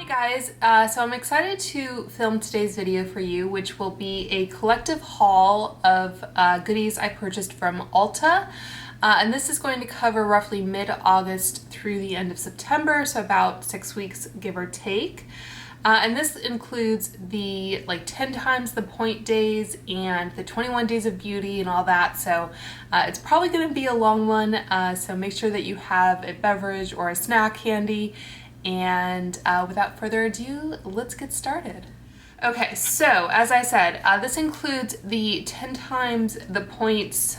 Hey guys, so I'm excited to film today's video for you, which will be a collective haul of goodies I purchased from Ulta. And this is going to cover roughly mid-August through the end of September, so about 6 weeks, give or take. And this includes the 10 times the point days and the 21 days of beauty and all that. So it's probably going to be a long one. So make sure that you have a beverage or a snack handy. And without further ado, let's get started. Okay, so as I said, this includes the 10 times the points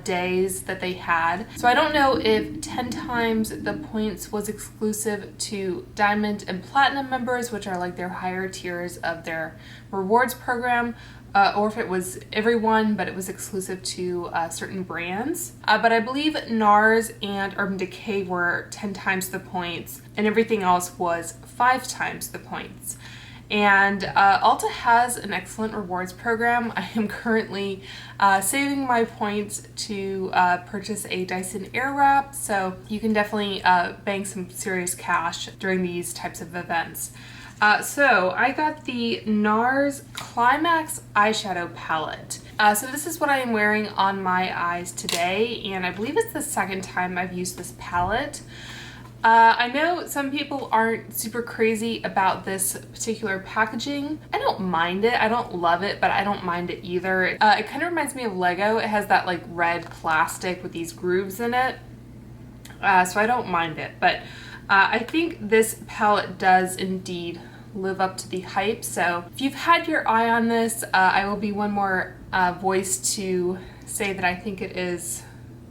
days that they had. So I don't know if 10 times the points was exclusive to Diamond and Platinum members, which are like their higher tiers of their rewards program, or if it was everyone, but it was exclusive to certain brands. But I believe NARS and Urban Decay were 10 times the points, and everything else was 5 times the points. And Ulta has an excellent rewards program. I am currently saving my points to purchase a Dyson Airwrap, so you can definitely bank some serious cash during these types of events. So I got the NARS Climax eyeshadow palette. So this is what I am wearing on my eyes today, and I believe it's the second time I've used this palette. I know some people aren't super crazy about this particular packaging. I don't mind it. I don't love it, but I don't mind it either. It kind of reminds me of Lego. It has that like red plastic with these grooves in it. So I don't mind it, but I think this palette does indeed live up to the hype. So if you've had your eye on this, I will be one more voice to say that I think it is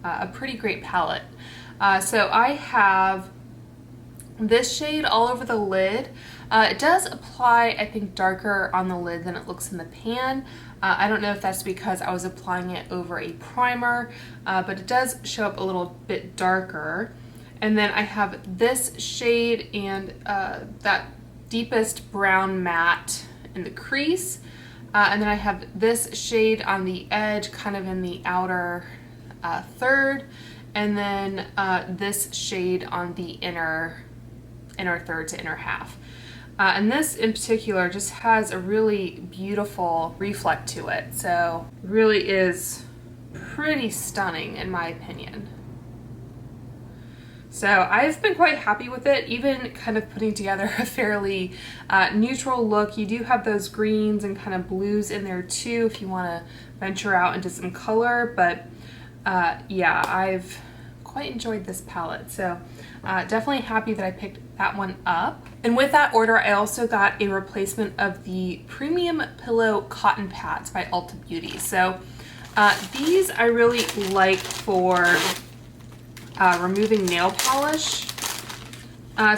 a pretty great palette. So I have this shade all over the lid. It does apply, I think, darker on the lid than it looks in the pan. I don't know if that's because I was applying it over a primer, but it does show up a little bit darker. And then I have this shade and that deepest brown matte in the crease. And then I have this shade on the edge, kind of in the outer third. And then this shade on the inner third to inner half. And this in particular just has a really beautiful reflect to it. So really is pretty stunning in my opinion. So I've been quite happy with it, even kind of putting together a fairly neutral look. You do have those greens and kind of blues in there too if you want to venture out into some color, but yeah, I've quite enjoyed this palette. So definitely happy that I picked that one up. And with that order, I also got a replacement of the Premium Pillow Cotton Pads by Ulta Beauty. So these I really like for removing nail polish.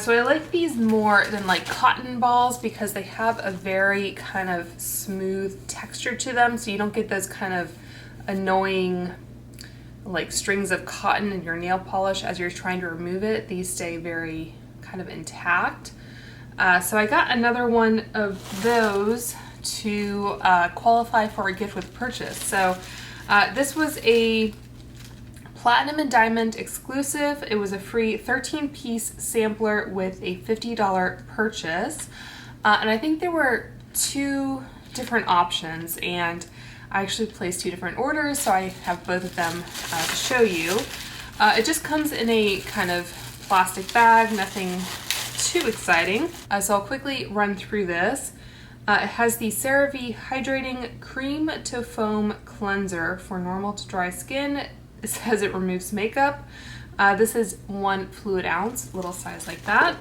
So I like these more than like cotton balls because they have a very kind of smooth texture to them, so you don't get those kind of annoying like strings of cotton in your nail polish as you're trying to remove it. These stay very kind of intact. So I got another one of those to qualify for a gift with purchase. So this was a Platinum and Diamond exclusive. It was a free 13-piece sampler with a $50 purchase. And I think there were 2 different options, and I actually placed 2 different orders, so I have both of them to show you. It just comes in a kind of plastic bag, nothing too exciting. So I'll quickly run through this. It has the CeraVe Hydrating Cream to Foam Cleanser for normal to dry skin. It says it removes makeup. This is 1 fluid ounce, little size like that.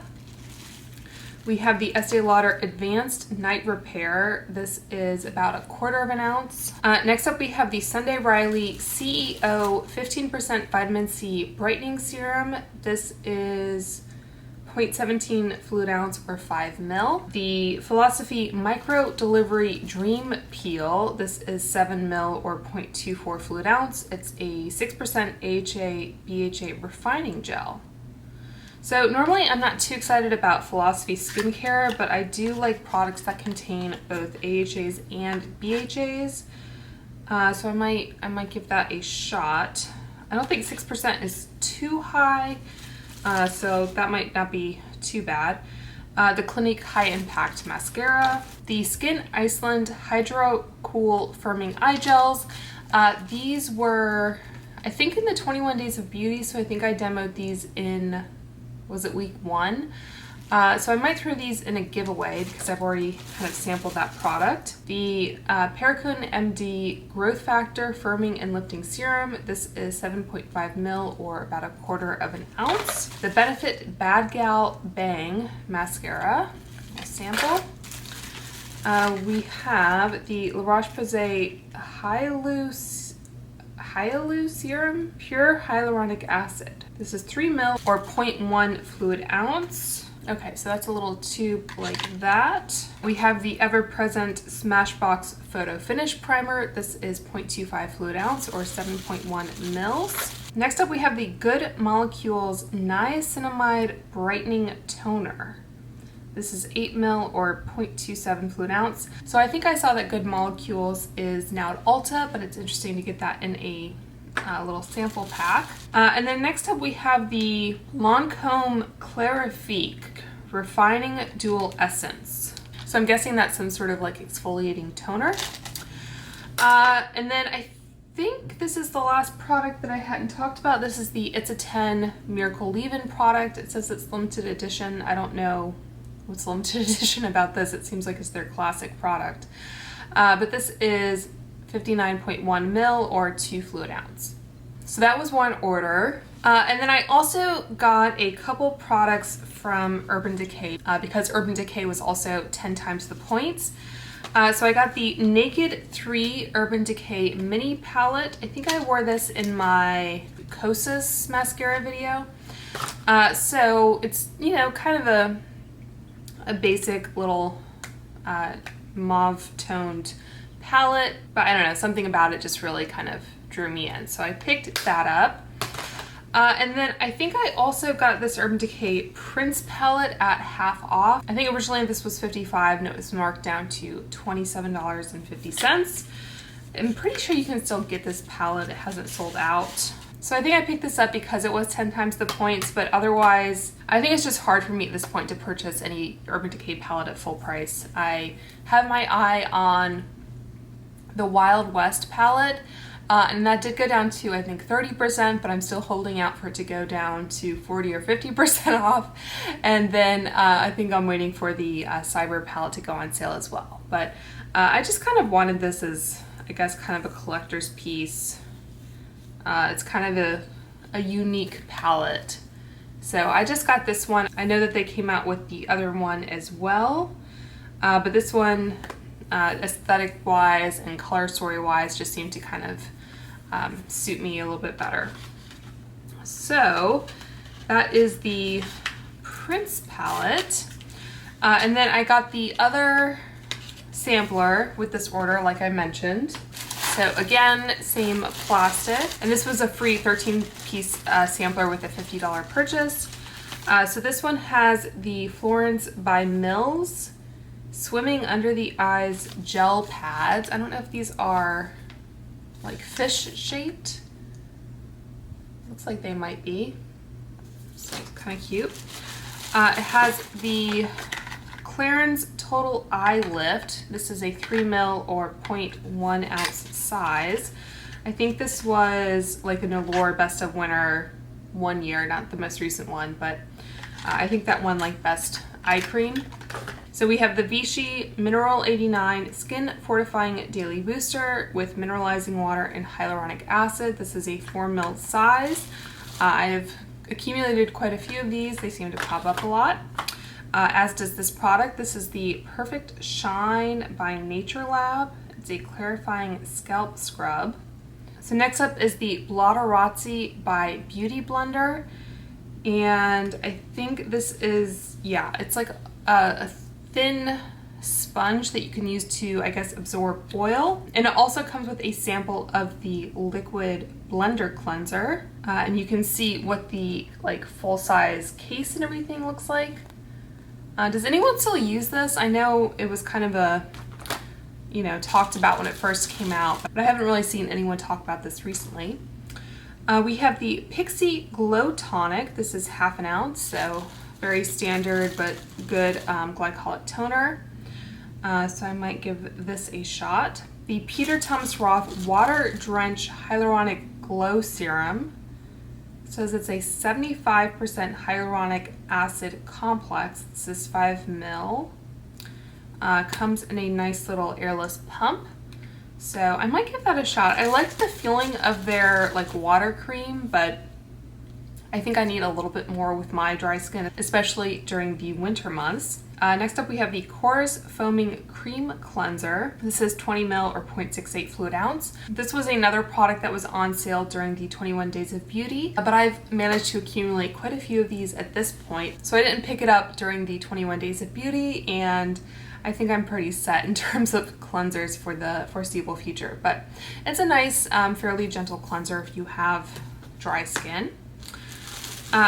We have the Estee Lauder Advanced Night Repair. This is about 1/4 ounce. Next up we have the Sunday Riley CEO 15% Vitamin C Brightening Serum. This is 0.17 fluid ounce or 5 ml. The Philosophy Micro Delivery Dream Peel. This is 7 ml or 0.24 fluid ounce. It's a 6% AHA BHA refining gel. So normally I'm not too excited about Philosophy skincare, but I do like products that contain both AHAs and BHAs. So I might give that a shot. I don't think 6% is too high, so that might not be too bad. the Clinique High Impact Mascara, the Skin Iceland Hydro Cool Firming Eye Gels. These were, I think, in the 21 Days of Beauty, so I think I demoed these in, was it week 1? So I might throw these in a giveaway because I've already kind of sampled that product. The Perricone MD Growth Factor Firming and Lifting Serum. This is 7.5 ml or about 1/4 of an ounce. The Benefit Bad Gal Bang Mascara. A sample. We have the La Roche-Posay Hyaluronic Serum Pure Hyaluronic Acid. This is 3 ml or 0.1 fluid ounce. Okay, so that's a little tube like that. We have the Ever-Present Smashbox Photo Finish Primer. This is 0.25 fluid ounce or 7.1 mils. Next up, we have the Good Molecules Niacinamide Brightening Toner. This is 8 ml or 0.27 fluid ounce. So I think I saw that Good Molecules is now at Ulta, but it's interesting to get that in a little sample pack. And then next up we have the Lancome Clarifique Refining Dual Essence. So I'm guessing that's some sort of like exfoliating toner. And then I think this is the last product that I hadn't talked about. This is the It's a 10 Miracle Leave-In product. It says it's limited edition. I don't know what's limited edition about this. It seems like it's their classic product. But this is 59.1 ml or 2 fluid ounce. So that was one order. And then I also got a couple products from Urban Decay because Urban Decay was also 10 times the points. So I got the Naked 3 Urban Decay Mini Palette. I think I wore this in my Kosas mascara video. So it's, you know, kind of a basic little mauve toned palette, but I don't know, something about it just really kind of drew me in. So I picked that up. And then I think I also got this Urban Decay Prince palette at half off. I think originally this was $55 and it was marked down to $27.50. I'm pretty sure you can still get this palette. It hasn't sold out. So I think I picked this up because it was 10 times the points, but otherwise, I think it's just hard for me at this point to purchase any Urban Decay palette at full price. I have my eye on the Wild West palette, and that did go down to, I think, 30%, but I'm still holding out for it to go down to 40 or 50% off. And then I think I'm waiting for the Cyber palette to go on sale as well. But I just kind of wanted this as, I guess, kind of a collector's piece. It's kind of a unique palette. So I just got this one. I know that they came out with the other one as well, but this one, aesthetic wise and color story wise, just seemed to kind of suit me a little bit better. So that is the Prince palette. And then I got the other sampler with this order, like I mentioned. So again, same plastic. And this was a free 13-piece sampler with a $50 purchase. So this one has the Florence by Mills Swimming Under the Eyes gel pads. I don't know if these are like fish shaped. Looks like they might be. So kind of cute. It has the Clarins Total Eye Lift. This is a 3 ml or 0.1 ounce size. I think this was like an Allure Best of Winter one year, not the most recent one, but I think that one like best eye cream. So we have the Vichy Mineral 89 Skin Fortifying Daily Booster with mineralizing water and hyaluronic acid. This is a 4 ml size. I've accumulated quite a few of these. They seem to pop up a lot. As does this product. This is the Perfect Shine by Nature Lab. It's a clarifying scalp scrub. So next up is the Blotterazzi by Beauty Blender. And I think this is, yeah, it's like a thin sponge that you can use to, I guess, absorb oil. And it also comes with a sample of the liquid blender cleanser. And you can see what the like full-size case and everything looks like. Does anyone still use this? I know it was kind of a, you know, talked about when it first came out, but I haven't really seen anyone talk about this recently. We have the Pixie Glow Tonic. This is half an ounce, so very standard but good glycolic toner. So I might give this a shot. The Peter Thomas Roth Water Drench Hyaluronic Glow Serum. It says it's a 75% hyaluronic acid complex. This is 5 ml. Comes in a nice little airless pump. So I might give that a shot. I like the feeling of their like water cream, but I think I need a little bit more with my dry skin, especially during the winter months. Next up we have the Korres Foaming Cream Cleanser. This is 20 ml or 0.68 fluid ounce. This was another product that was on sale during the 21 Days of Beauty, but I've managed to accumulate quite a few of these at this point. So I didn't pick it up during the 21 Days of Beauty, and I think I'm pretty set in terms of cleansers for the foreseeable future. But it's a nice, fairly gentle cleanser if you have dry skin.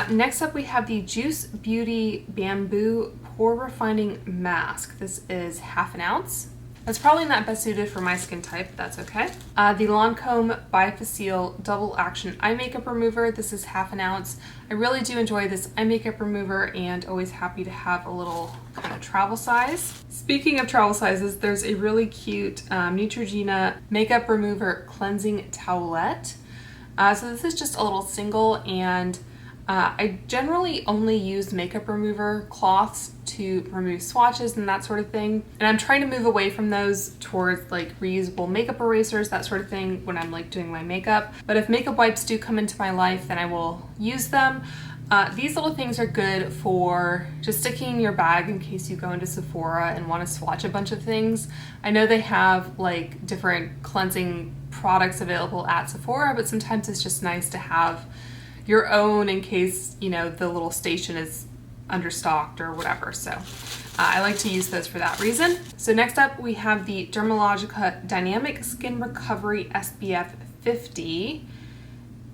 Next up we have the Juice Beauty Bamboo Pore Refining Mask. This is half an ounce. That's probably not best suited for my skin type, but that's okay. The Lancome Bifacile Double Action Eye Makeup Remover. This is half an ounce. I really do enjoy this eye makeup remover and always happy to have a little kind of travel size. Speaking of travel sizes, there's a really cute Neutrogena Makeup Remover Cleansing Towelette. So this is just a little single, and I generally only use makeup remover cloths to remove swatches and that sort of thing. And I'm trying to move away from those towards like reusable makeup erasers, that sort of thing, when I'm like doing my makeup. But if makeup wipes do come into my life, then I will use them. These little things are good for just sticking in your bag in case you go into Sephora and want to swatch a bunch of things. I know they have like different cleansing products available at Sephora, but sometimes it's just nice to have your own in case, you know, the little station is understocked or whatever. So I like to use those for that reason. So next up we have the Dermalogica Dynamic Skin Recovery SPF 50.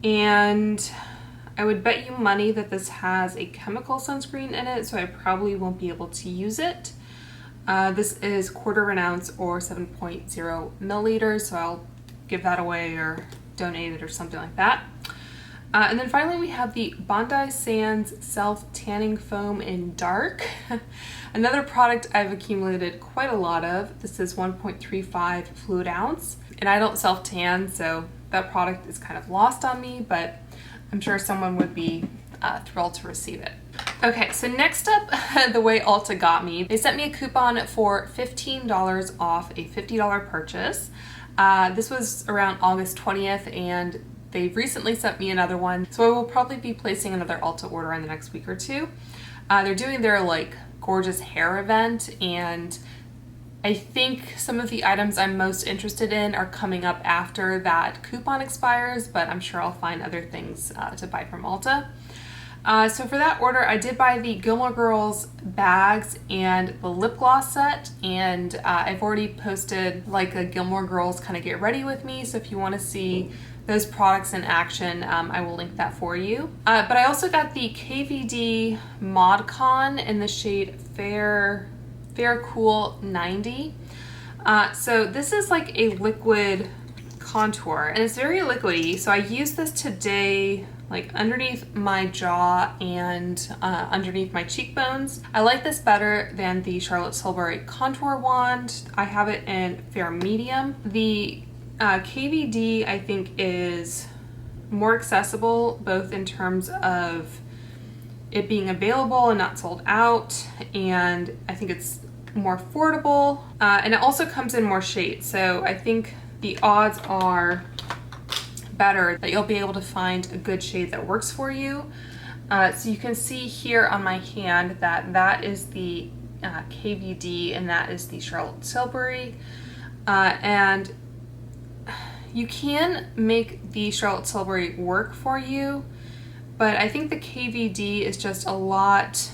And I would bet you money that this has a chemical sunscreen in it, so I probably won't be able to use it. This is 1/4 ounce or 7.0 milliliters, so I'll give that away or donate it or something like that. And then finally we have the Bondi Sands Self Tanning Foam in Dark. Another product I've accumulated quite a lot of. This is 1.35 fluid ounce, and I don't self tan, so that product is kind of lost on me, but I'm sure someone would be thrilled to receive it. Okay, so next up, the way Ulta got me, they sent me a coupon for $15 off a $50 purchase. This was around August 20th, and they've recently sent me another one, so I will probably be placing another Ulta order in the next week or two. They're doing their like gorgeous hair event, and I think some of the items I'm most interested in are coming up after that coupon expires, but I'm sure I'll find other things to buy from Ulta. So for that order, I did buy the Gilmore Girls bags and the lip gloss set, and I've already posted like a Gilmore Girls kind of get ready with me, so if you want to see those products in action, I will link that for you. But I also got the KVD Mod Con in the shade Fair Cool 90. So this is like a liquid contour, and it's very liquidy, so I used this today like underneath my jaw and underneath my cheekbones. I like this better than the Charlotte Tilbury Contour Wand. I have it in Fair Medium. The KVD I think is more accessible, both in terms of it being available and not sold out, and I think it's more affordable, and it also comes in more shades, so I think the odds are better that you'll be able to find a good shade that works for you. So you can see here on my hand that that is the KVD and that is the Charlotte Tilbury, and you can make the Charlotte Tilbury work for you, but I think the KVD is just a lot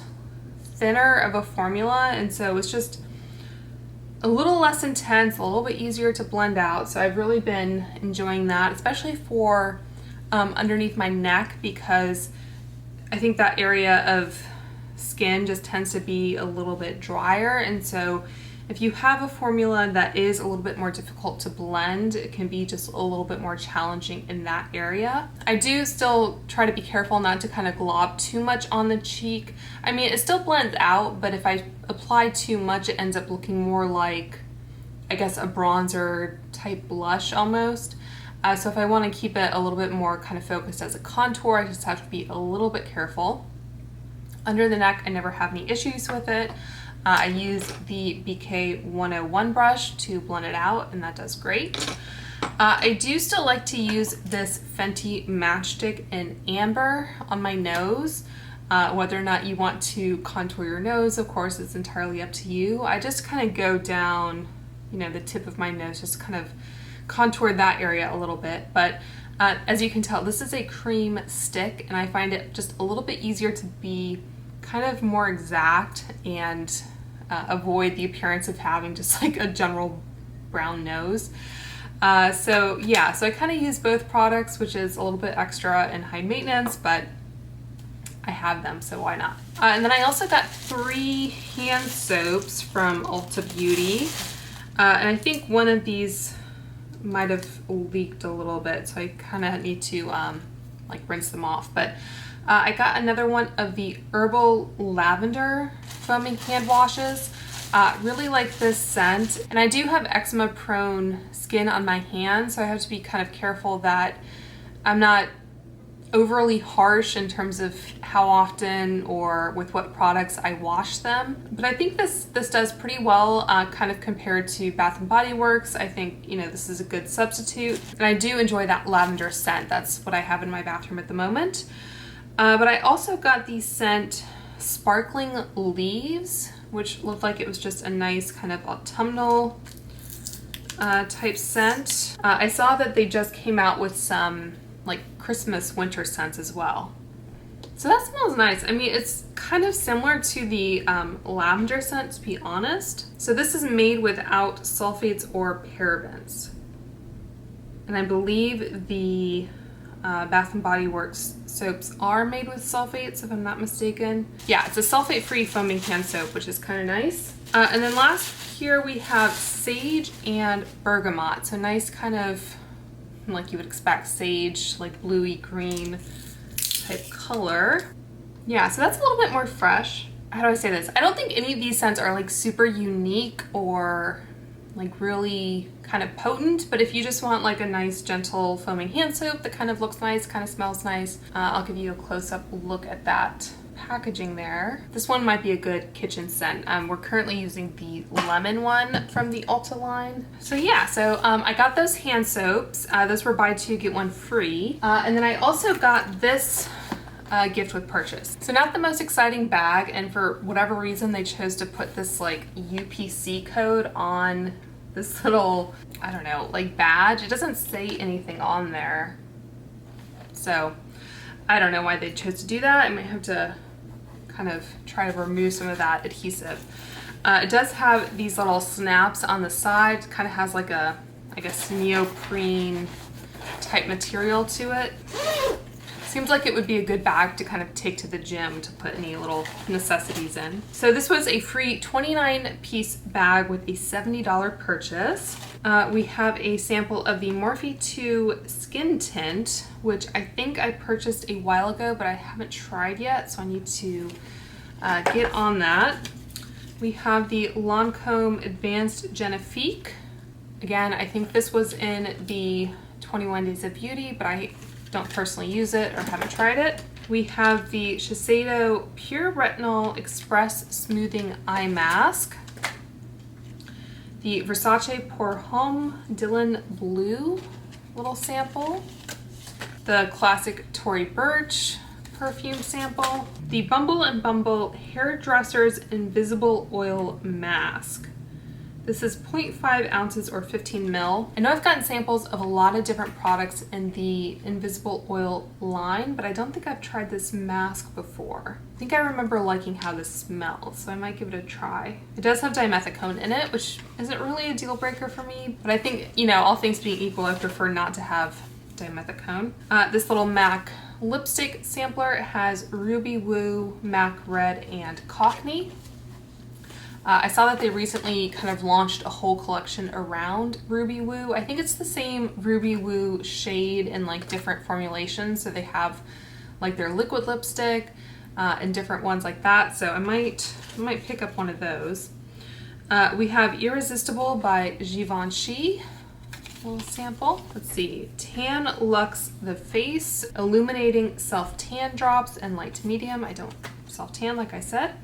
thinner of a formula, and so it's just a little less intense, a little bit easier to blend out. So I've really been enjoying that, especially for underneath my neck, because I think that area of skin just tends to be a little bit drier, and so If you have a formula that is a little bit more difficult to blend, it can be just a little bit more challenging in that area. I do still try to be careful not to kind of glob too much on the cheek. I mean, it still blends out, but if I apply too much, it ends up looking more like, I guess, a bronzer type blush almost. So if I want to keep it a little bit more kind of focused as a contour, I just have to be a little bit careful. Under the neck, I never have any issues with it. I use the BK 101 brush to blend it out, and that does great. I do still like to use this Fenty Matchstick in Amber on my nose. Whether or not you want to contour your nose, of course, it's entirely up to you. I just kind of go down, you know, the tip of my nose, just kind of contour that area a little bit. But as you can tell, this is a cream stick, and I find it just a little bit easier to be kind of more exact and avoid the appearance of having just like a general brown nose. So yeah, so I kind of use both products, which is a little bit extra and high maintenance, but I have them, so why not? And then I also got 3 hand soaps from Ulta Beauty. And I think one of these might have leaked a little bit, so I kind of need to like rinse them off. But I got another one of the Herbal Lavender foaming hand washes. Really like this scent, and I do have eczema prone skin on my hands, so I have to be kind of careful that I'm not overly harsh in terms of how often or with what products I wash them. But I think this does pretty well, kind of compared to Bath & Body Works. I think, you know, this is a good substitute, and I do enjoy that lavender scent. That's what I have in my bathroom at the moment. But I also got the scent Sparkling Leaves, which looked like it was just a nice kind of autumnal type scent. I saw that they just came out with some like Christmas winter scents as well. So that smells nice. I mean, it's kind of similar to the lavender scent, to be honest. So this is made without sulfates or parabens. And I believe the Bath & Body Works soaps are made with sulfates, if I'm not mistaken. Yeah, it's a sulfate-free foaming hand soap, which is kind of nice. And then last here we have Sage and Bergamot. So nice kind of, like you would expect, sage, like bluey green type color. Yeah, so that's a little bit more fresh. How do I say this? I don't think any of these scents are like super unique or like really kind of potent, but if you just want like a nice gentle foaming hand soap that kind of looks nice, kind of smells nice, I'll give you a close-up look at that packaging there. This one might be a good kitchen scent. We're currently using the lemon one from the Ulta line. So yeah, so I got those hand soaps. Those were buy 2 get 1 free. And then I also got this gift with purchase. So not the most exciting bag, and for whatever reason they chose to put this like UPC code on this little, I don't know, like badge. It doesn't say anything on there. So I don't know why they chose to do that. I might have to kind of try to remove some of that adhesive. It does have these little snaps on the side. It kind of has like a, I guess, neoprene type material to it. Seems like it would be a good bag to kind of take to the gym to put any little necessities in. So this was a free 29-piece bag with a $70 purchase. We have a sample of the Morphe 2 Skin Tint, which I think I purchased a while ago, but I haven't tried yet, so I need to get on that. We have the Lancome Advanced Genifique. Again, I think this was in the 21 Days of Beauty, but I don't personally use it or haven't tried it. We have the Shiseido Pure Retinol Express Smoothing Eye Mask. The Versace Pour Homme Dylan Blue little sample. The classic Tory Burch perfume sample. The Bumble & Bumble Hairdresser's Invisible Oil Mask. This is 0.5 ounces or 15 mil. I know I've gotten samples of a lot of different products in the Invisible Oil line, but I don't think I've tried this mask before. I think I remember liking how this smells, so I might give it a try. It does have dimethicone in it, which isn't really a deal breaker for me, but I think, you know, all things being equal, I prefer not to have dimethicone. This little MAC lipstick sampler has Ruby Woo, MAC Red, and Cockney. I saw that they recently kind of launched a whole collection around Ruby Woo. I think it's the same Ruby Woo shade in like different formulations. So they have like their liquid lipstick and different ones like that. So I might pick up one of those. We have Irresistible by Givenchy. A little sample. Let's see. Tan Luxe The Face, Illuminating Self Tan Drops and Light to Medium. I don't self tan like I said.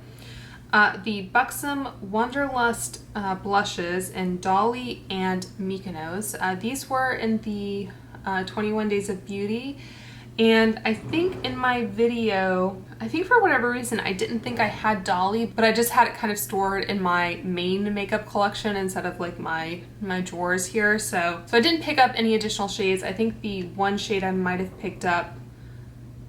The Buxom Wanderlust blushes in Dolly and Mykonos. These were in the 21 Days of Beauty. And I think in my video, I think for whatever reason, I didn't think I had Dolly, but I just had it kind of stored in my main makeup collection instead of like my drawers here. So I didn't pick up any additional shades. I think the one shade I might have picked up,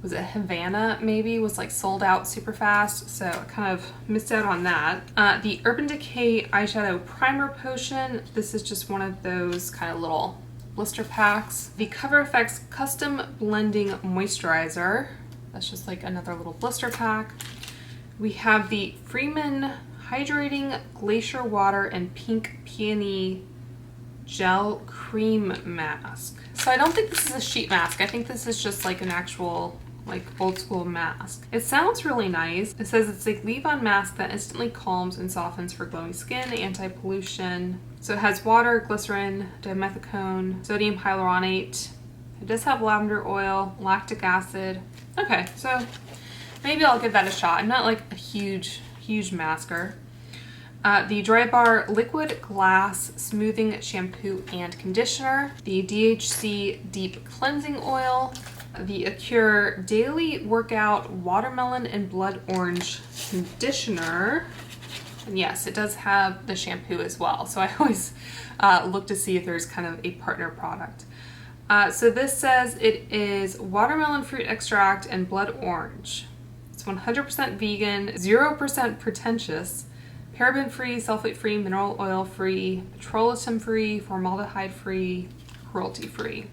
was it Havana maybe, was like sold out super fast. So I kind of missed out on that. The Urban Decay Eyeshadow Primer Potion. This is just one of those kind of little blister packs. The Cover FX Custom Blending Moisturizer. That's just like another little blister pack. We have the Freeman Hydrating Glacier Water and Pink Peony Gel Cream Mask. So I don't think this is a sheet mask. I think this is just like an actual like old school mask. It sounds really nice. It says it's like leave-on mask that instantly calms and softens for glowing skin, anti-pollution. So it has water, glycerin, dimethicone, sodium hyaluronate. It does have lavender oil, lactic acid. Okay, so maybe I'll give that a shot. I'm not like a huge masker. The Dry Bar Liquid Glass Smoothing Shampoo and Conditioner. The DHC Deep Cleansing Oil. The Acure Daily Workout Watermelon and Blood Orange Conditioner. And yes, it does have the shampoo as well. So I always look to see if there's kind of a partner product. So this says it is watermelon fruit extract and blood orange. It's 100% vegan, 0% pretentious, paraben-free, sulfate-free, mineral oil-free, petrolatum-free, formaldehyde-free, cruelty-free.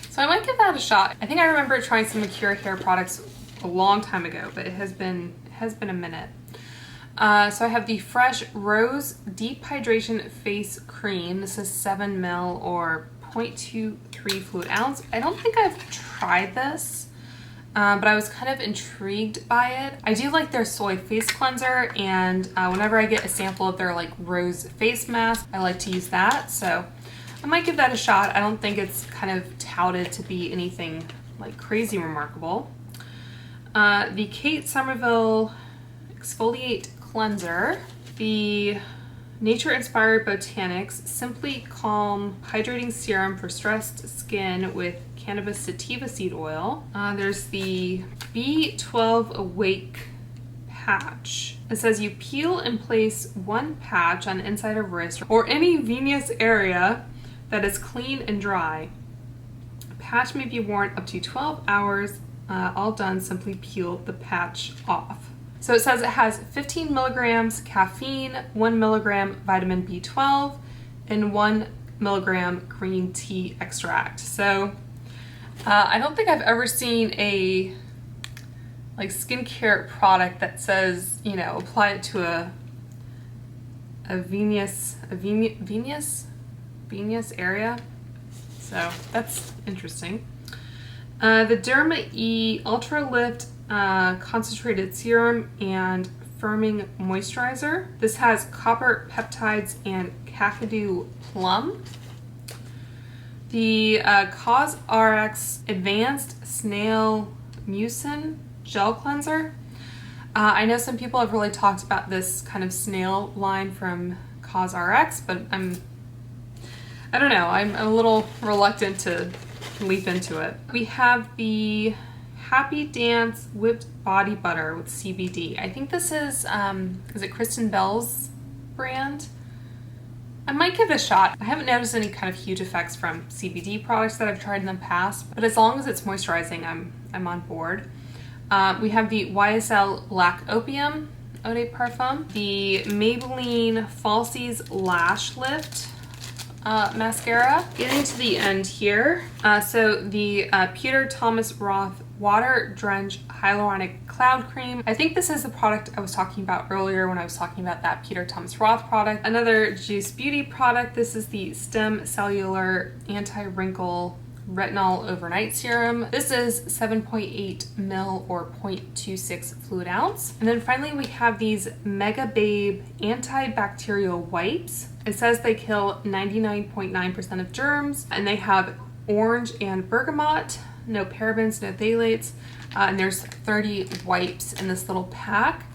So I might give that a shot. I think I remember trying some Acure hair products a long time ago, but it has been a minute. So I have the Fresh Rose Deep Hydration Face Cream. This is 7 ml or 0.23 fluid ounce. I don't think I've tried this, but I was kind of intrigued by it. I do like their soy face cleanser, and whenever I get a sample of their like rose face mask, I like to use that. So I might give that a shot. I don't think it's kind of touted to be anything like crazy remarkable. The Kate Somerville Exfoliate Cleanser. The Nature Inspired Botanics Simply Calm Hydrating Serum for Stressed Skin with Cannabis Sativa Seed Oil. There's the B12 Awake Patch. It says you peel and place one patch on the inside of wrist or any venous area that is clean and dry. A patch may be worn up to 12 hours. All done, simply peel the patch off. So it says it has 15 milligrams caffeine, 1 milligram vitamin B12, and 1 milligram green tea extract. So I don't think I've ever seen a like skincare product that says, you know, apply it to a venous area. So that's interesting. The Derma E Ultra Lift Concentrated Serum and Firming Moisturizer. This has copper peptides and kakadu plum. The CosRx Advanced Snail Mucin Gel Cleanser. I know some people have really talked about this kind of snail line from CosRx, but I don't know, I'm a little reluctant to leap into it. We have the Happy Dance Whipped Body Butter with CBD. I think this is it Kristen Bell's brand? I might give it a shot. I haven't noticed any kind of huge effects from CBD products that I've tried in the past, but as long as it's moisturizing, I'm on board. We have the YSL Black Opium Eau de Parfum, the Maybelline Falsies Lash Lift mascara. Getting to the end here. So the Peter Thomas Roth Water Drench Hyaluronic Cloud Cream. I think this is the product I was talking about earlier when I was talking about that Peter Thomas Roth product. Another Juice Beauty product. This is the Stem Cellular Anti-Wrinkle Retinol Overnight Serum. This is 7.8 ml or 0.26 fluid ounce. And then finally we have these Mega Babe antibacterial wipes. It says they kill 99.9% of germs, and they have orange and bergamot, no parabens, no phthalates, and there's 30 wipes in this little pack.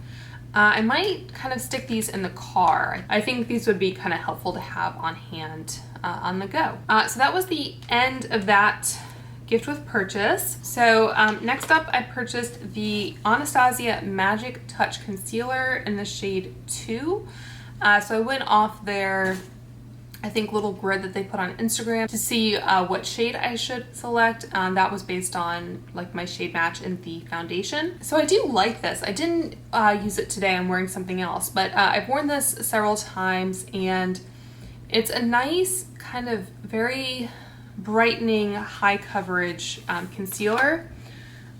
I might kind of stick these in the car. I think these would be kind of helpful to have on hand on the go. So that was the end of that gift with purchase. So next up, I purchased the Anastasia Magic Touch Concealer in the shade 2. So I went off their, I think, little grid that they put on Instagram to see what shade I should select. That was based on like my shade match in the foundation. So I do like this. I didn't use it today. I'm wearing something else, but I've worn this several times, and it's a nice kind of very brightening, high coverage concealer.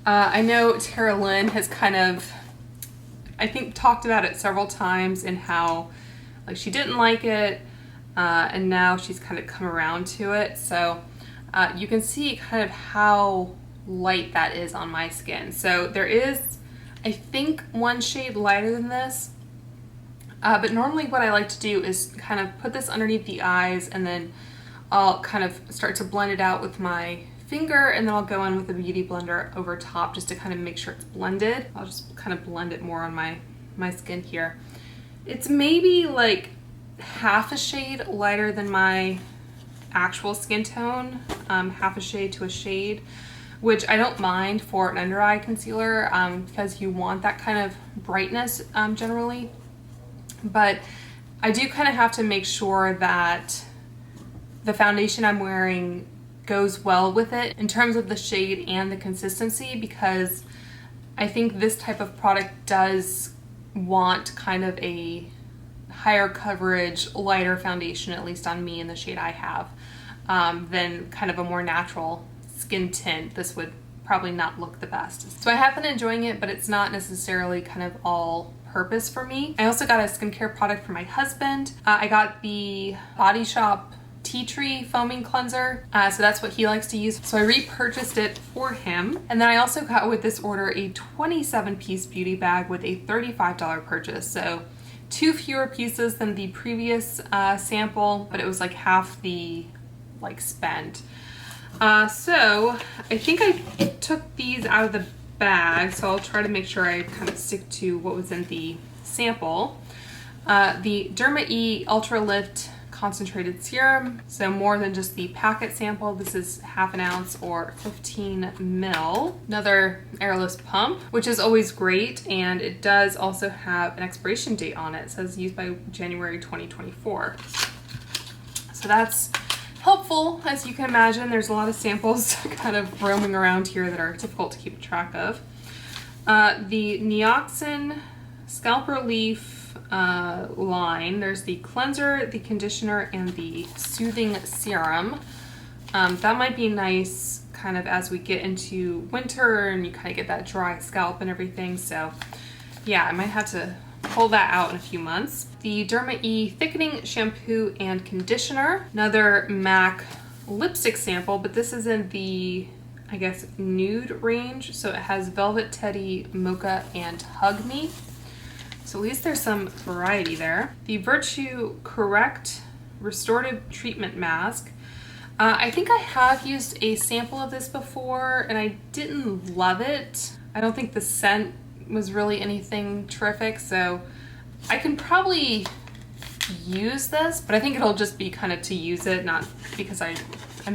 I know Tara Lynn has kind of, I think, talked about it several times and how like she didn't like it. And now she's kind of come around to it. So you can see kind of how light that is on my skin. So there is, I think, one shade lighter than this. But normally what I like to do is kind of put this underneath the eyes, and then I'll kind of start to blend it out with my finger, and then I'll go in with a beauty blender over top just to kind of make sure it's blended. I'll just kind of blend it more on my skin here. It's maybe like half a shade lighter than my actual skin tone, half a shade to a shade, which I don't mind for an under eye concealer because you want that kind of brightness generally. But I do kind of have to make sure that the foundation I'm wearing goes well with it in terms of the shade and the consistency, because I think this type of product does want kind of a higher coverage, lighter foundation, at least on me in the shade I have, than kind of a more natural skin tint. This would probably not look the best. So I have been enjoying it, but it's not necessarily kind of all purpose for me. I also got a skincare product for my husband. I got the Body Shop Tea Tree Foaming Cleanser, so that's what he likes to use. So I repurchased it for him. And then I also got with this order a 27-piece beauty bag with a $35 purchase. So 2 fewer pieces than the previous sample, but it was like half the spend. So I think I took these out of the bag, so I'll try to make sure I kind of stick to what was in the sample. The Derma E Ultra Lift Concentrated Serum, so more than just the packet sample. This is half an ounce or 15 ml. Another airless pump, which is always great, and it does also have an expiration date on it. It says used by January 2024. So that's helpful. As you can imagine, there's a lot of samples kind of roaming around here that are difficult to keep track of. The Neoxin Scalp Relief line. There's the cleanser, the conditioner, and the soothing serum. That might be nice kind of as we get into winter and you kind of get that dry scalp and everything. So yeah, I might have to pull that out in a few months. The Derma E Thickening Shampoo and Conditioner. Another MAC lipstick sample, but this is in the, I guess, nude range. So it has Velvet Teddy, Mocha, and Hug Me. So at least there's some variety there. The Virtue Correct Restorative Treatment Mask. I think I have used a sample of this before and I didn't love it. I don't think the scent was really anything terrific, so I can probably use this, but I think it'll just be kind of to use it, not because I'm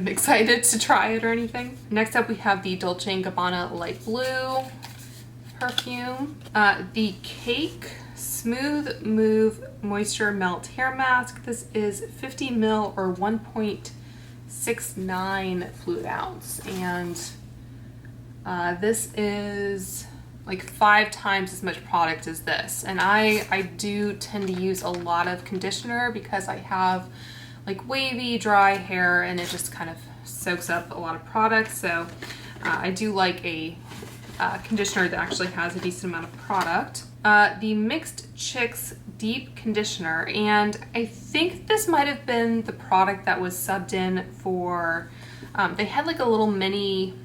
excited to try it or anything. Next up we have the Dolce & Gabbana Light Blue perfume. The Cake Smooth Move Moisture Melt Hair Mask. This is 50 ml or 1.69 fluid ounce, and this is like 5 times as much product as this. And I do tend to use a lot of conditioner because I have like wavy, dry hair, and it just kind of soaks up a lot of product. So I do like a conditioner that actually has a decent amount of product. The Mixed Chicks Deep Conditioner, and I think this might have been the product that was subbed in for, they had like a little mini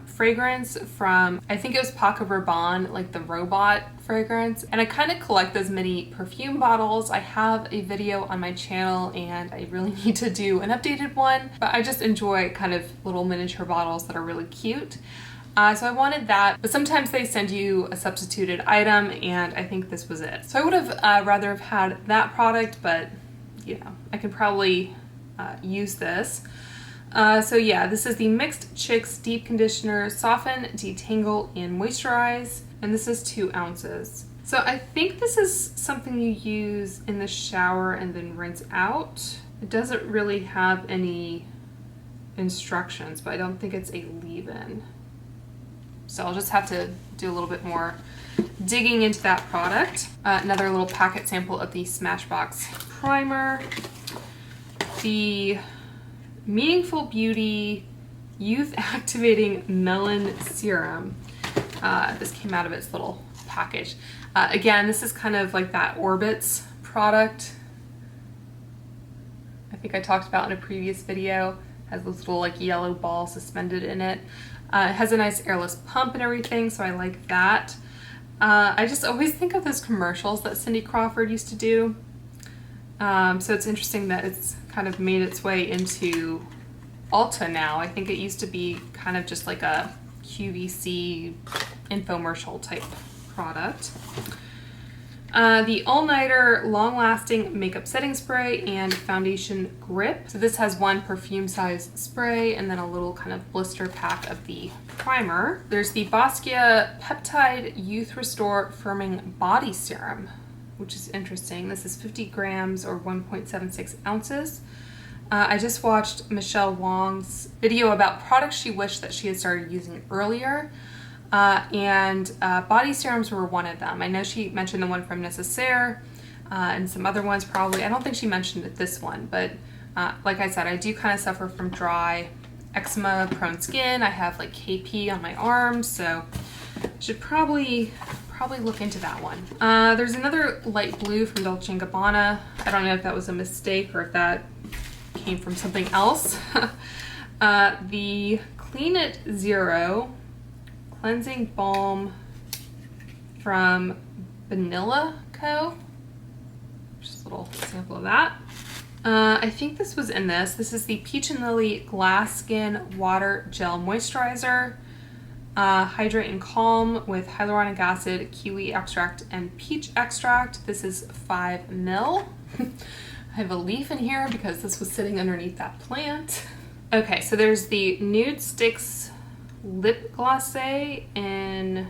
fragrance from, I think it was Paco Rabanne, like the robot fragrance. And I kind of collect those mini perfume bottles. I have a video on my channel and I really need to do an updated one, but I just enjoy kind of little miniature bottles that are really cute. So I wanted that, but sometimes they send you a substituted item and I think this was it. So I would have rather have had that product, but you know, I could probably use this. So yeah, this is the Mixed Chicks Deep Conditioner, Soften, Detangle, and Moisturize, and this is 2 ounces. So I think this is something you use in the shower and then rinse out. It doesn't really have any instructions, but I don't think it's a leave-in. So I'll just have to do a little bit more digging into that product. Another little packet sample of the Smashbox primer. The Meaningful Beauty Youth Activating Melon Serum. This came out of its little package. Again, this is kind of like that Orbitz product I think I talked about in a previous video. Has this little like yellow ball suspended in it. It has a nice airless pump and everything, so I like that. I just always think of those commercials that Cindy Crawford used to do. So it's interesting that it's kind of made its way into Ulta now. I think it used to be kind of just like a QVC infomercial type product. The All Nighter Long Lasting Makeup Setting Spray and Foundation Grip. So this has one perfume size spray and then a little kind of blister pack of the primer. There's the Boscia Peptide Youth Restore Firming Body Serum, which is interesting. This is 50 grams or 1.76 ounces. I just watched Michelle Wong's video about products she wished that she had started using earlier. And body serums were one of them. I know she mentioned the one from Necessaire and some other ones probably. I don't think she mentioned this one, but like I said, I do kind of suffer from dry, eczema prone skin. I have like KP on my arms, so I should probably look into that one. There's another light blue from Dolce & Gabbana. I don't know if that was a mistake or if that came from something else. The Clean It Zero Cleansing Balm from Vanilla Co. Just a little sample of that. I think this was in this. This is the Peach and Lily Glass Skin Water Gel Moisturizer. Hydrate and Calm with hyaluronic acid, kiwi extract, and peach extract. This is 5 ml. I have a leaf in here because this was sitting underneath that plant. Okay, so there's the Nude Sticks Lip Glacé in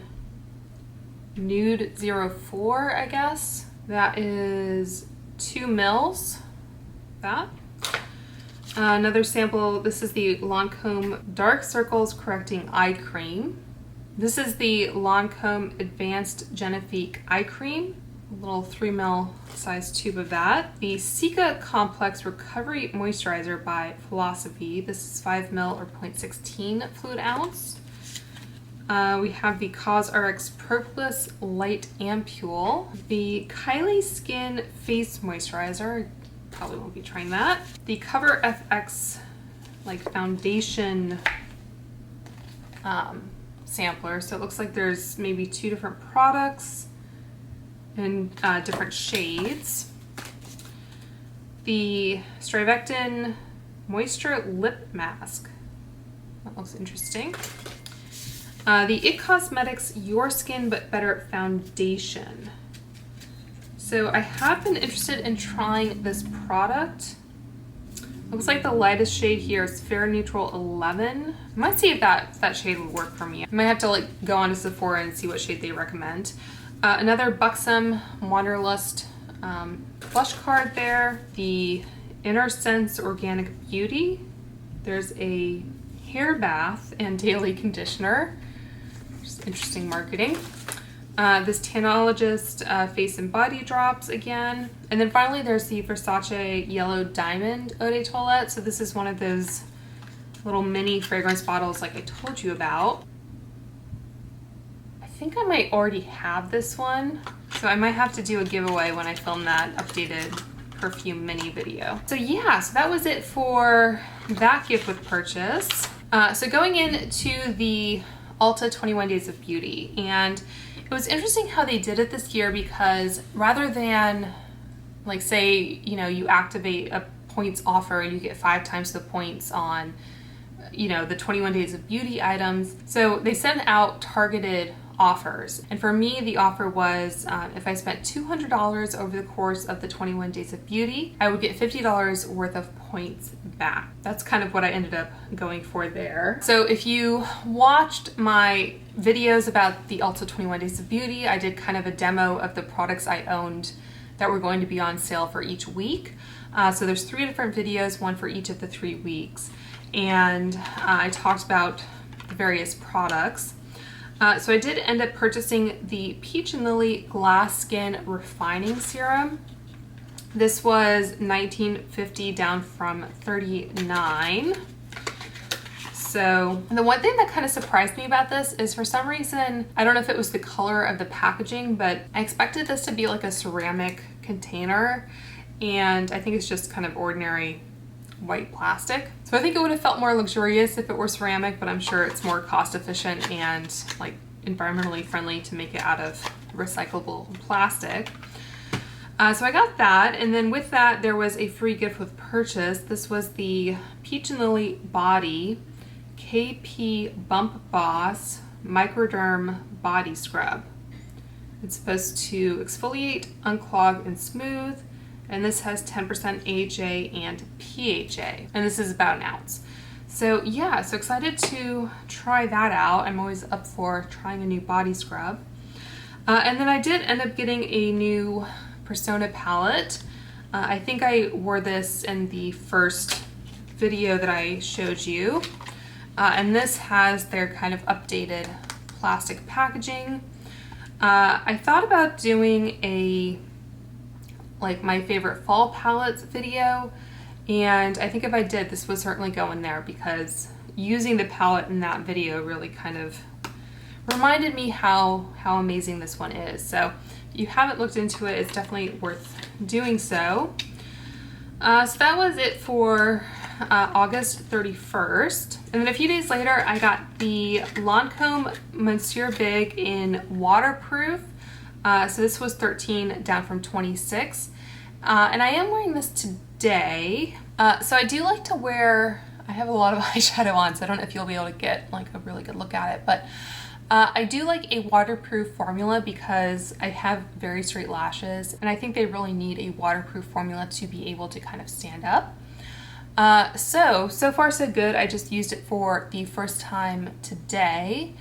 Nude 04, I guess. That is 2 mils. That. Another sample, this is the Lancome Dark Circles Correcting Eye Cream. This is the Lancome Advanced Genifique Eye Cream. A little 3 ml size tube of that. The Cica Complex Recovery Moisturizer by Philosophy. This is 5 ml or 0.16 fluid ounce. We have the CosRx Propolis Light Ampule. The Kylie Skin Face Moisturizer. Probably won't be trying that. The Cover FX like foundation sampler. So it looks like there's maybe 2 different products in different shades. The Strivectin Moisture Lip Mask. That looks interesting. The IT Cosmetics Your Skin But Better Foundation. So I have been interested in trying this product. Looks like the lightest shade here is Fair Neutral 11. I might see if that shade would work for me. I might have to like go on to Sephora and see what shade they recommend. Another Buxom Wanderlust blush card there. The Inner Sense Organic Beauty. There's a hair bath and daily conditioner. Just interesting marketing. This Tanologist Face and Body Drops again. And then finally there's the Versace Yellow Diamond Eau de Toilette. So this is one of those little mini fragrance bottles like I told you about. think I might already have this one, so I might have to do a giveaway when I film that updated perfume mini video. So yeah, so that was it for that gift with purchase. So going into the Ulta 21 Days of Beauty, and it was interesting how they did it this year, because rather than like say, you know, you activate a points offer and you get 5 times the points on, you know, the 21 Days of Beauty items. So they sent out targeted offers. And for me, the offer was if I spent $200 over the course of the 21 Days of Beauty, I would get $50 worth of points back. That's kind of what I ended up going for there. So if you watched my videos about the Ulta 21 Days of Beauty, I did kind of a demo of the products I owned that were going to be on sale for each week. So there's 3 different videos, one for each of the 3 weeks. And I talked about the various products. So I did end up purchasing the Peach and Lily Glass Skin Refining Serum. This was $19.50 down from $39. So the one thing that kind of surprised me about this is, for some reason, I don't know if it was the color of the packaging, but I expected this to be like a ceramic container, and I think it's just kind of ordinary white plastic. So I think it would have felt more luxurious if it were ceramic, but I'm sure it's more cost efficient and like environmentally friendly to make it out of recyclable plastic. So I got that, and then with that there was a free gift with purchase. This was the Peach and Lily Body KP Bump Boss Microderm Body Scrub. It's supposed to exfoliate, unclog, and smooth. And this has 10% AHA and PHA. And this is about an ounce. So yeah, so excited to try that out. I'm always up for trying a new body scrub. And then I did end up getting a new Persona palette. I think I wore this in the first video that I showed you. And this has their kind of updated plastic packaging. I thought about doing a like my favorite fall palettes video, and I think if I did, this would certainly go in there, because using the palette in that video really kind of reminded me how amazing this one is. So if you haven't looked into it, it's definitely worth doing so. So that was it for August 31st. And then a few days later, I got the Lancome Monsieur Big in waterproof. So this was $13 down from $26. And I am wearing this today. So I do like to wear, I have a lot of eyeshadow on, so I don't know if you'll be able to get like a really good look at it, but I do like a waterproof formula because I have very straight lashes, and I think they really need a waterproof formula to be able to kind of stand up. So far so good. I just used it for the first time today,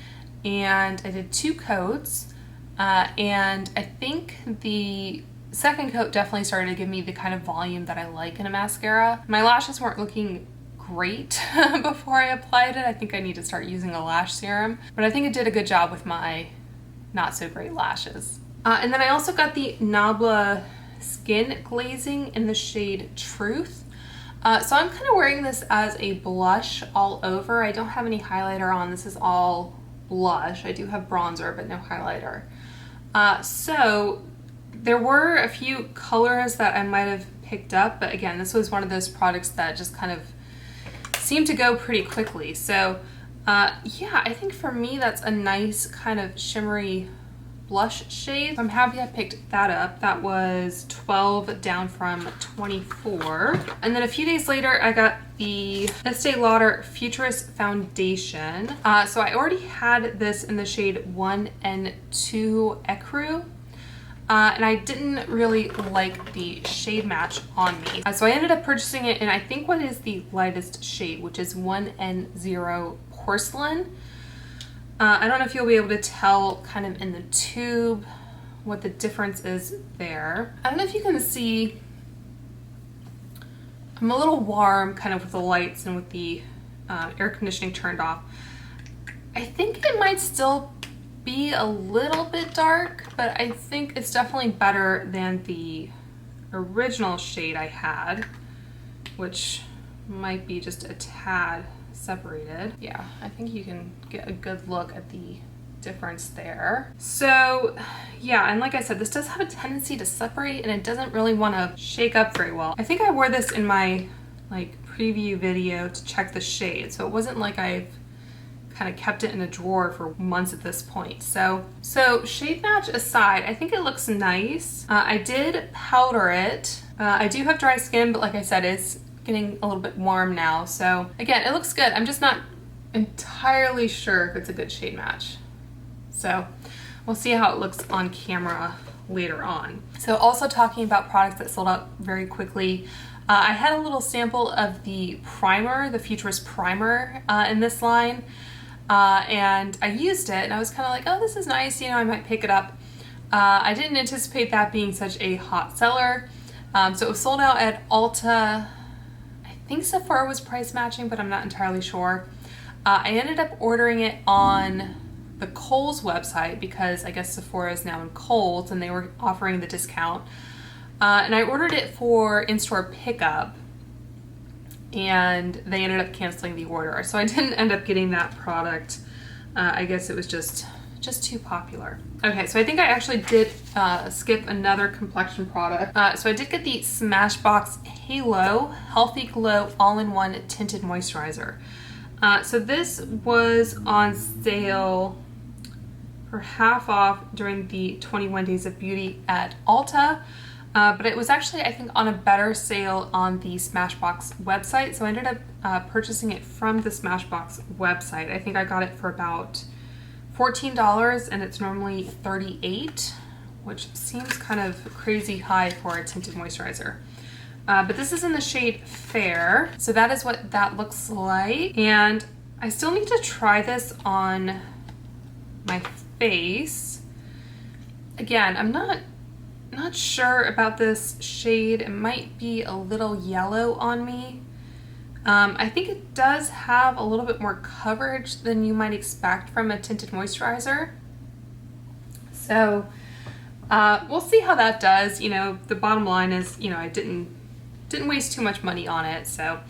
and I did 2 coats. And I think the second coat definitely started to give me the kind of volume that I like in a mascara. My lashes weren't looking great before I applied it. I think I need to start using a lash serum, but I think it did a good job with my not so great lashes. And then I also got the Nabla Skin Glazing in the shade Truth. So I'm kind of wearing this as a blush all over. I don't have any highlighter on. This is all blush. I do have bronzer, but no highlighter. So there were a few colors that I might have picked up, but again, this was one of those products that just kind of seemed to go pretty quickly. So yeah, I think for me that's a nice kind of shimmery blush shade. I'm happy I picked that up. That was $12 down from $24. And then a few days later, I got the Estee Lauder Futurist Foundation. So I already had this in the shade 1 and 2 Ecru. And I didn't really like the shade match on me. So I ended up purchasing it in I think what is the lightest shade, which is 1N0 Porcelain. I don't know if you'll be able to tell kind of in the tube what the difference is there. I don't know if you can see, I'm a little warm kind of with the lights and with the air conditioning turned off. I think it might still be a little bit dark, but I think it's definitely better than the original shade I had, which might be just a tad separated. Yeah, I think you can get a good look at the difference there. So yeah, and like I said, this does have a tendency to separate and it doesn't really want to shake up very well. I think I wore this in my like preview video to check the shade, so it wasn't like I've kind of kept it in a drawer for months at this point. So shade match aside, I think it looks nice. I did powder it. I do have dry skin, but like I said, it's getting a little bit warm now. So again, it looks good. I'm just not entirely sure if it's a good shade match. So we'll see how it looks on camera later on. So also talking about products that sold out very quickly, I had a little sample of the primer, the Futurist primer in this line, and I used it and I was kind of like, oh, this is nice, you know, I might pick it up. I didn't anticipate that being such a hot seller. So it was sold out at Ulta. I think Sephora was price matching, but I'm not entirely sure. I ended up ordering it on the Kohl's website because I guess Sephora is now in Kohl's and they were offering the discount. And I ordered it for in-store pickup and they ended up canceling the order. So I didn't end up getting that product. I guess it was just too popular. Okay, so I think I actually did skip another complexion product. So I did get the Smashbox Halo Healthy Glow All-in-One Tinted Moisturizer. So this was on sale for half off during the 21 Days of Beauty at Ulta, but it was actually, I think, on a better sale on the Smashbox website, so I ended up purchasing it from the Smashbox website. I think I got it for about $14 and it's normally $38, which seems kind of crazy high for a tinted moisturizer. But this is in the shade Fair, so that is what that looks like. And I still need to try this on my face. Again, I'm not sure about this shade. It might be a little yellow on me. I think it does have a little bit more coverage than you might expect from a tinted moisturizer. So we'll see how that does. You know, the bottom line is, you know, I didn't waste too much money on it. So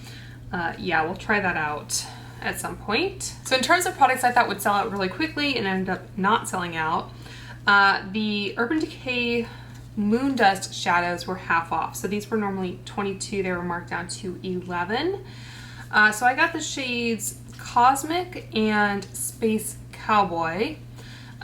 yeah, we'll try that out at some point. So in terms of products I thought would sell out really quickly and ended up not selling out, the Urban Decay Moon Dust shadows were half off. So these were normally $22, they were marked down to $11. So I got the shades Cosmic and Space Cowboy,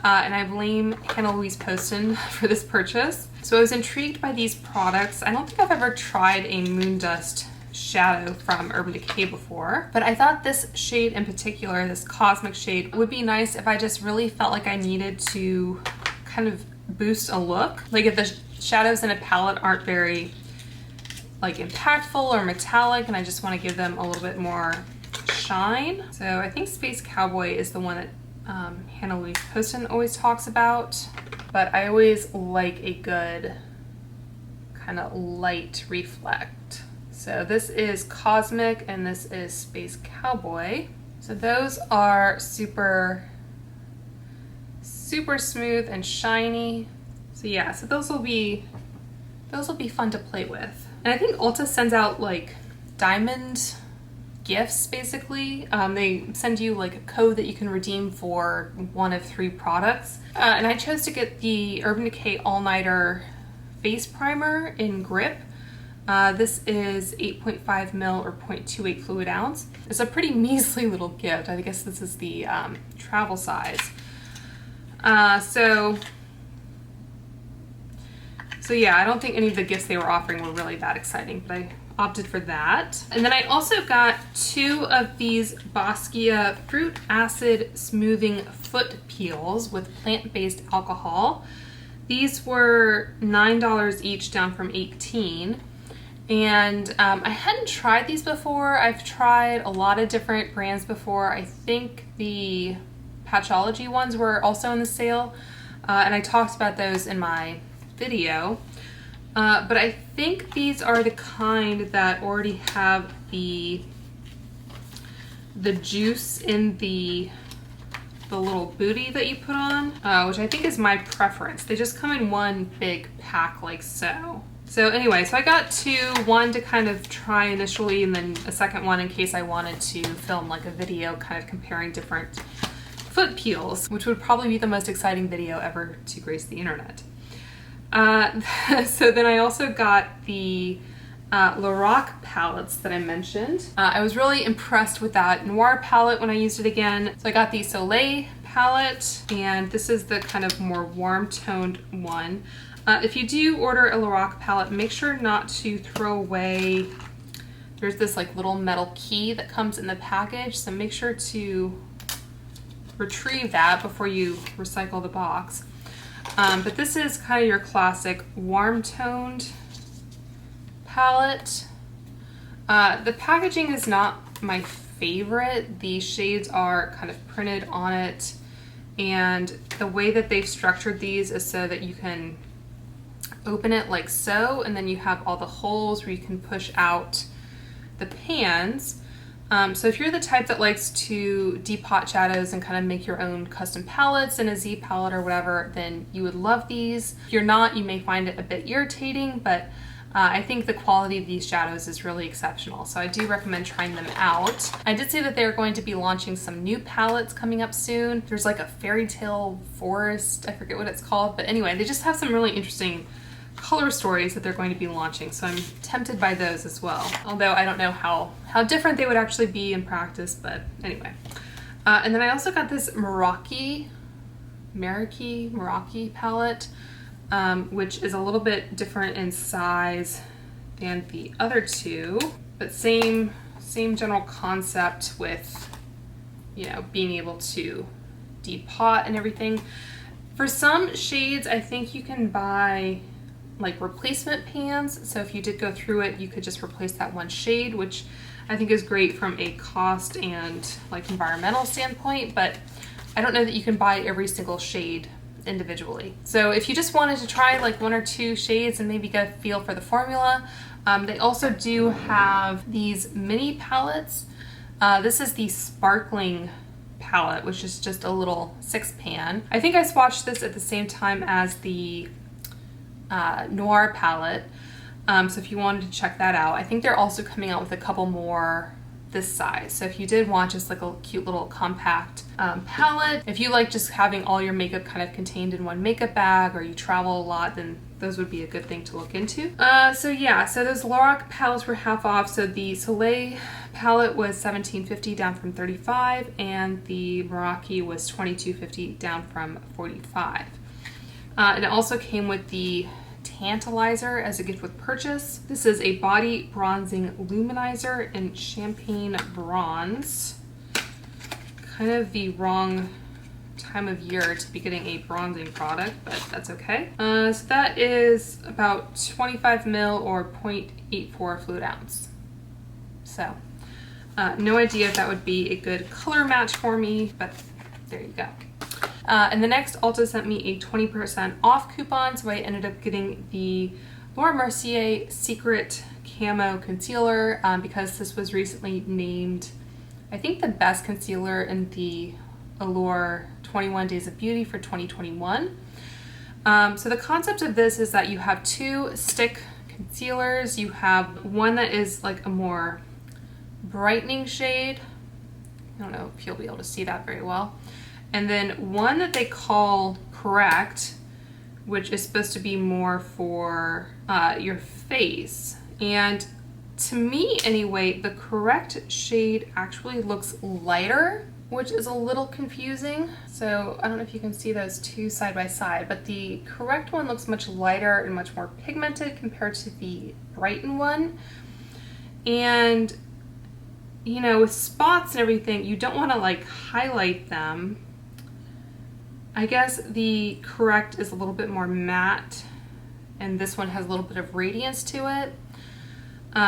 and I blame Hannah Louise Poston for this purchase. So I was intrigued by these products. I don't think I've ever tried a Moon Dust shadow from Urban Decay before, but I thought this shade in particular, this Cosmic shade, would be nice if I just really felt like I needed to kind of boost a look. Like if the shadows in a palette aren't very like impactful or metallic and I just want to give them a little bit more shine. So I think Space Cowboy is the one that Hannah Louise Poston always talks about, but I always like a good kind of light reflect. So this is Cosmic and this is Space Cowboy. So those are super smooth and shiny. So yeah, so those will be fun to play with. And I think Ulta sends out like diamond gifts basically. They send you like a code that you can redeem for one of 3 products. And I chose to get the Urban Decay All Nighter Face Primer in Grip. This is 8.5 ml or 0.28 fluid ounce. It's a pretty measly little gift. I guess this is the travel size. So yeah, I don't think any of the gifts they were offering were really that exciting, but I opted for that. And then I also got 2 of these Boscia Fruit Acid Smoothing Foot Peels with plant-based alcohol. These were $9 each, down from $18. And I hadn't tried these before. I've tried a lot of different brands before. I think the Patchology ones were also in the sale, and I talked about those in my video. But I think these are the kind that already have the juice in the little booty that you put on, which I think is my preference. They just come in one big pack like so. So anyway, so I got 2, one to kind of try initially and then a second one in case I wanted to film like a video kind of comparing different foot peels, which would probably be the most exciting video ever to grace the internet. So then I also got the Lorac palettes that I mentioned. I was really impressed with that Noir palette when I used it again. So I got the Soleil palette, and this is the kind of more warm toned one. If you do order a Lorac palette, make sure not to throw away, there's this like little metal key that comes in the package, so make sure to retrieve that before you recycle the box. But this is kind of your classic warm toned palette. The packaging is not my favorite. The shades are kind of printed on it, and the way that they've structured these is so that you can open it like so, and then you have all the holes where you can push out the pans. So if you're the type that likes to depot shadows and kind of make your own custom palettes in a Z palette or whatever, then you would love these. If you're not, you may find it a bit irritating, but I think the quality of these shadows is really exceptional, so I do recommend trying them out. I did say that they're going to be launching some new palettes coming up soon. There's like a fairy tale forest, I forget what it's called, but anyway, they just have some really interesting color stories that they're going to be launching, so I'm tempted by those as well. Although I don't know how different they would actually be in practice, but anyway. And then I also got this Meraki palette, which is a little bit different in size than the other two, but same general concept with, you know, being able to depot and everything. For some shades, I think you can buy like replacement pans, so if you did go through it, you could just replace that one shade, which I think is great from a cost and like environmental standpoint, but I don't know that you can buy every single shade individually. So if you just wanted to try like one or two shades and maybe get a feel for the formula, they also do have these mini palettes. This is the Sparkling palette, which is just a little 6-pan. I think I swatched this at the same time as the Noir palette, so if you wanted to check that out. I think they're also coming out with a couple more this size, so if you did want just like a cute little compact palette, if you like just having all your makeup kind of contained in one makeup bag, or you travel a lot, then those would be a good thing to look into. So yeah, so those Lorac palettes were half off. So the Soleil palette was $17.50 down from $35, and the Meraki was $22.50 down from $45. And it also came with the Tantalizer as a gift with purchase. This is a body bronzing luminizer in champagne bronze. Kind of the wrong time of year to be getting a bronzing product, but that's okay. So that is about 25 ml or 0.84 fluid ounce. So no idea if that would be a good color match for me, but there you go. And the next, Ulta sent me a 20% off coupon, so I ended up getting the Laura Mercier Secret Camo Concealer because this was recently named, I think, the best concealer in the Allure 21 Days of Beauty for 2021. So the concept of this is that you have two stick concealers. You have one that is like a more brightening shade. I don't know if you'll be able to see that very well. And then one that they call Correct, which is supposed to be more for your face. And to me anyway, the Correct shade actually looks lighter, which is a little confusing. So I don't know if you can see those two side by side, but the Correct one looks much lighter and much more pigmented compared to the Brighten one. And you know, with spots and everything, you don't want to like highlight them. I guess the Correct is a little bit more matte, and this one has a little bit of radiance to it.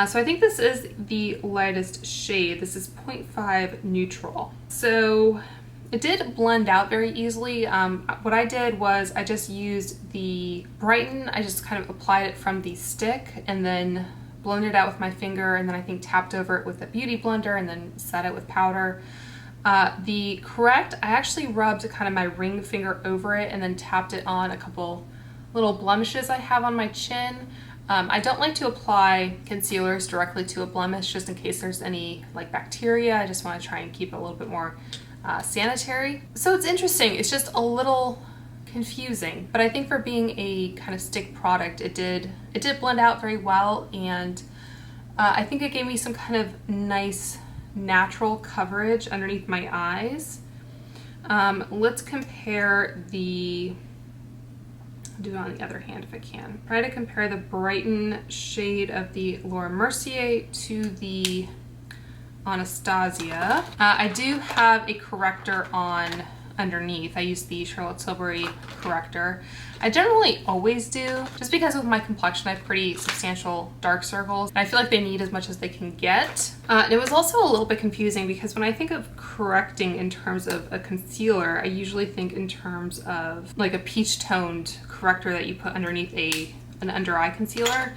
So I think this is the lightest shade. This is 0.5 neutral. So it did blend out very easily. What I did was I just used the Brighten. I just kind of applied it from the stick and then blended it out with my finger, and then I think tapped over it with a beauty blender and then set it with powder. The Correct, I actually rubbed kind of my ring finger over it and then tapped it on a couple little blemishes I have on my chin. I don't like to apply concealers directly to a blemish just in case there's any like bacteria. I just want to try and keep it a little bit more sanitary. So it's interesting. It's just a little confusing, but I think for being a kind of stick product, it did blend out very well, and I think it gave me some kind of nice natural coverage underneath my eyes. Let's compare do it on the other hand if I can. Try to compare the Brighten shade of the Laura Mercier to the Anastasia. I do have a corrector on underneath. I use the Charlotte Tilbury corrector. I generally always do, just because with my complexion I have pretty substantial dark circles, and I feel like they need as much as they can get. And it was also a little bit confusing because when I think of correcting in terms of a concealer, I usually think in terms of like a peach toned corrector that you put underneath an under eye concealer.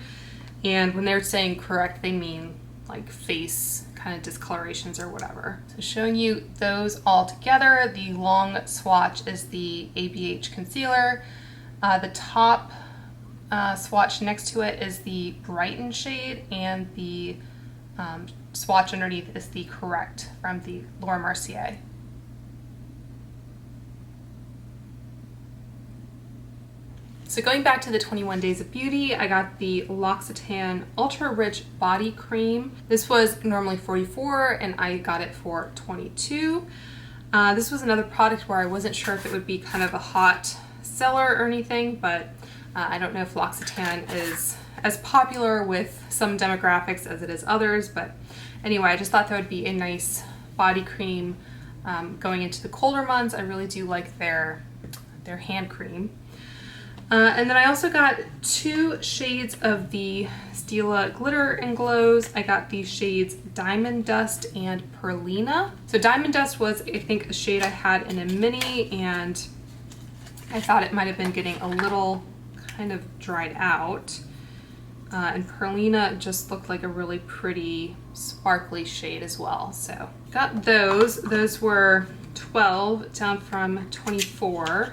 And when they're saying correct, they mean like face kind of discolorations or whatever. So showing you those all together, the long swatch is the ABH concealer. The top swatch next to it is the Brighten shade, and the swatch underneath is the Correct from the Laura Mercier. So going back to the 21 Days of Beauty, I got the L'Occitane Ultra Rich Body Cream. This was normally $44 and I got it for $22. This was another product where I wasn't sure if it would be kind of a hot seller or anything, but I don't know if L'Occitane is as popular with some demographics as it is others, but anyway, I just thought that would be a nice body cream going into the colder months. I really do like their hand cream. And then I also got 2 shades of the Stila Glitter and Glows. I got the shades Diamond Dust and Perlina. So Diamond Dust was, I think, a shade I had in a mini, and I thought it might have been getting a little kind of dried out. And Perlina just looked like a really pretty sparkly shade as well. So got those. Those were $12 down from $24.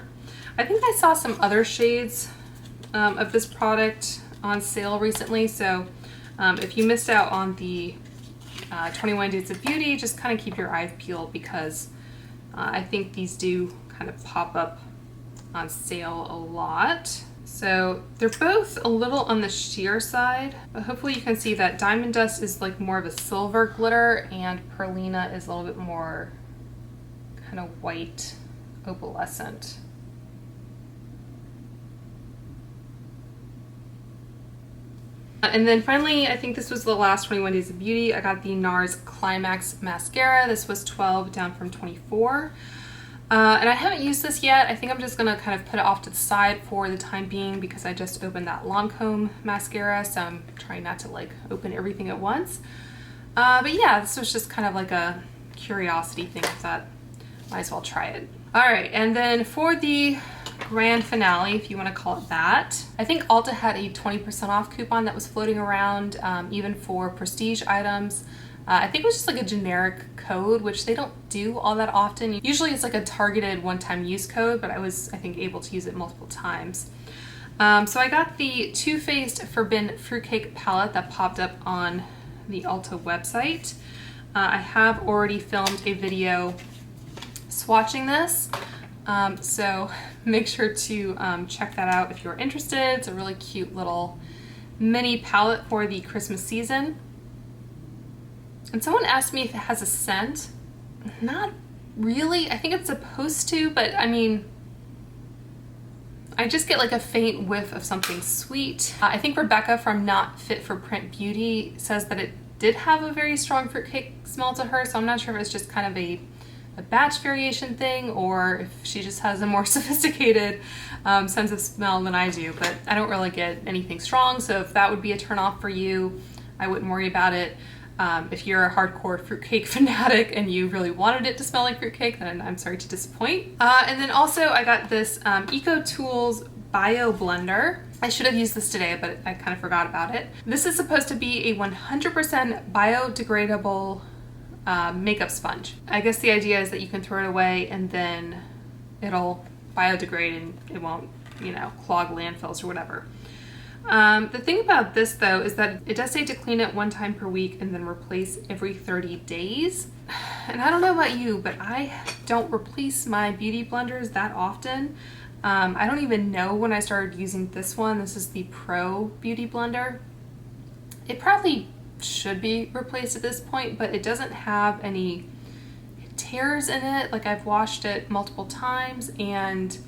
I think I saw some other shades of this product on sale recently, so if you missed out on the 21 Days of Beauty, just kind of keep your eyes peeled, because I think these do kind of pop up on sale a lot. So they're both a little on the sheer side, but hopefully you can see that Diamond Dust is like more of a silver glitter, and Perlina is a little bit more kind of white opalescent. And then finally, I think this was the last 21 Days of Beauty, I got the NARS Climax Mascara. This was $12 down from $24. And I haven't used this yet. I think I'm just gonna kind of put it off to the side for the time being, because I just opened that Lancome mascara, so I'm trying not to like open everything at once. But yeah, this was just kind of like a curiosity thing. I thought might as well try it. All right, and then for the grand finale, if you want to call it that, I think Ulta had a 20% off coupon that was floating around, even for prestige items. I think it was just like a generic code, which they don't do all that often. Usually it's like a targeted one-time use code, but I was, I think, able to use it multiple times. So I got the Too Faced Forbidden Fruitcake palette that popped up on the Ulta website. I have already filmed a video swatching this, so make sure to check that out if you're interested. It's a really cute little mini palette for the Christmas season. And someone asked me if it has a scent. Not really. I think it's supposed to, but I mean, I just get like a faint whiff of something sweet. I think Rebecca from Not Fit for Print Beauty says that it did have a very strong fruitcake smell to her, so I'm not sure if it's just kind of a batch variation thing, or if she just has a more sophisticated sense of smell than I do, but I don't really get anything strong, so if that would be a turn off for you, I wouldn't worry about it. If you're a hardcore fruitcake fanatic and you really wanted it to smell like fruitcake, then I'm sorry to disappoint. And then also I got this Eco Tools Bio Blender. I should have used this today, but I kind of forgot about it. This is supposed to be a 100% biodegradable makeup sponge. I guess the idea is that you can throw it away and then it'll biodegrade and it won't, you know, clog landfills or whatever. The thing about this though is that it does say to clean it 1 time per week and then replace every 30 days. and I don't know about you, but I don't replace my beauty blenders that often. I don't even know when I started using this one. This is the Pro Beauty Blender. It probably should be replaced at this point, but it doesn't have any tears in it. Like, I've washed it multiple times, and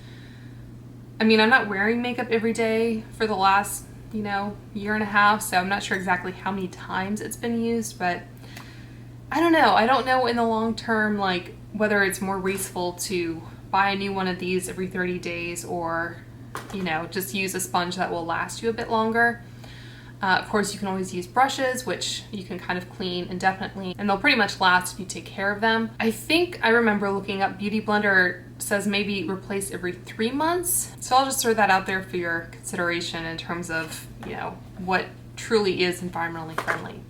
I mean, I'm not wearing makeup every day for the last, you know, year and a half, so I'm not sure exactly how many times it's been used, but I don't know. I don't know in the long term, like, whether it's more wasteful to buy a new one of these every 30 days or, you know, just use a sponge that will last you a bit longer. Of course, you can always use brushes, which you can kind of clean indefinitely, and they'll pretty much last if you take care of them. I think I remember looking up Beauty Blender says maybe replace every 3 months. So I'll just throw that out there for your consideration in terms of, you know, what truly is environmentally friendly.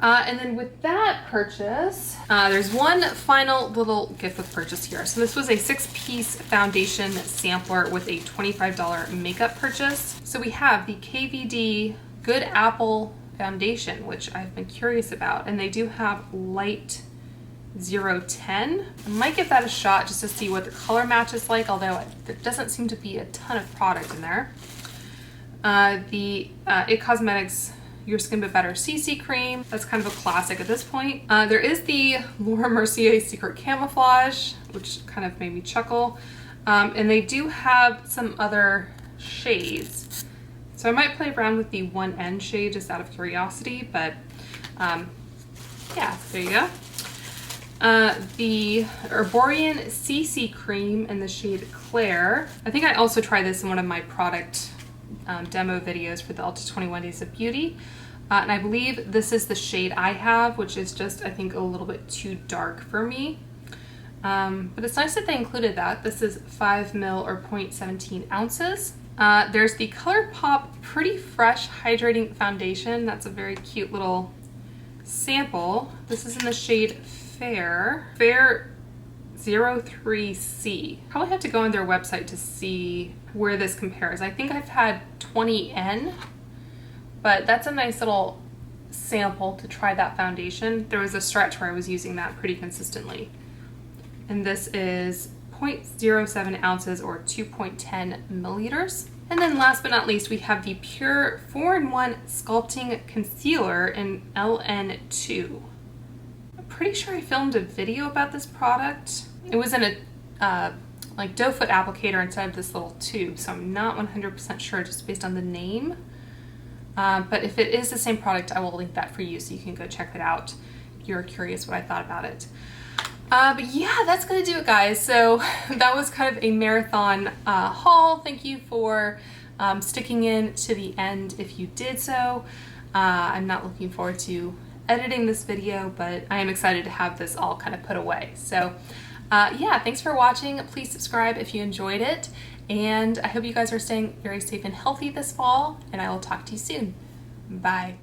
And then with that purchase, there's one final little gift with purchase here. So this was a 6-piece foundation sampler with a $25 makeup purchase. So we have the KVD Good Apple foundation, which I've been curious about, and they do have light 010. I might give that a shot just to see what the color match is like, although there doesn't seem to be a ton of product in there. It Cosmetics Your Skin But Better CC cream. That's kind of a classic at this point. There is the Laura Mercier Secret Camouflage, which kind of made me chuckle. And they do have some other shades. So I might play around with the 1N shade just out of curiosity, but yeah, there you go. The Herborian CC cream in the shade Claire. I think I also tried this in one of my product demo videos for the Ulta 21 Days of Beauty. And I believe this is the shade I have, which is just, I think, a little bit too dark for me. But it's nice that they included that. This is 5 ml or 0.17 ounces. There's the ColourPop Pretty Fresh Hydrating Foundation. That's a very cute little sample. This is in the shade Fair 03C. Probably have to go on their website to see where this compares. I think I've had 20N, but that's a nice little sample to try that foundation. There was a stretch where I was using that pretty consistently. And this is 0.07 ounces or 2.10 milliliters. And then last but not least, we have the Pure 4-in-1 Sculpting Concealer in LN2. I'm pretty sure I filmed a video about this product. It was in a like doe foot applicator inside of this little tube, so I'm not 100% sure just based on the name. But if it is the same product, I will link that for you so you can go check it out if you're curious what I thought about it. But yeah, that's gonna do it, guys. So that was kind of a marathon haul. Thank you for sticking in to the end if you did so. I'm not looking forward to editing this video, but I am excited to have this all kind of put away. So yeah, thanks for watching. Please subscribe if you enjoyed it. And I hope you guys are staying very safe and healthy this fall, and I will talk to you soon. Bye.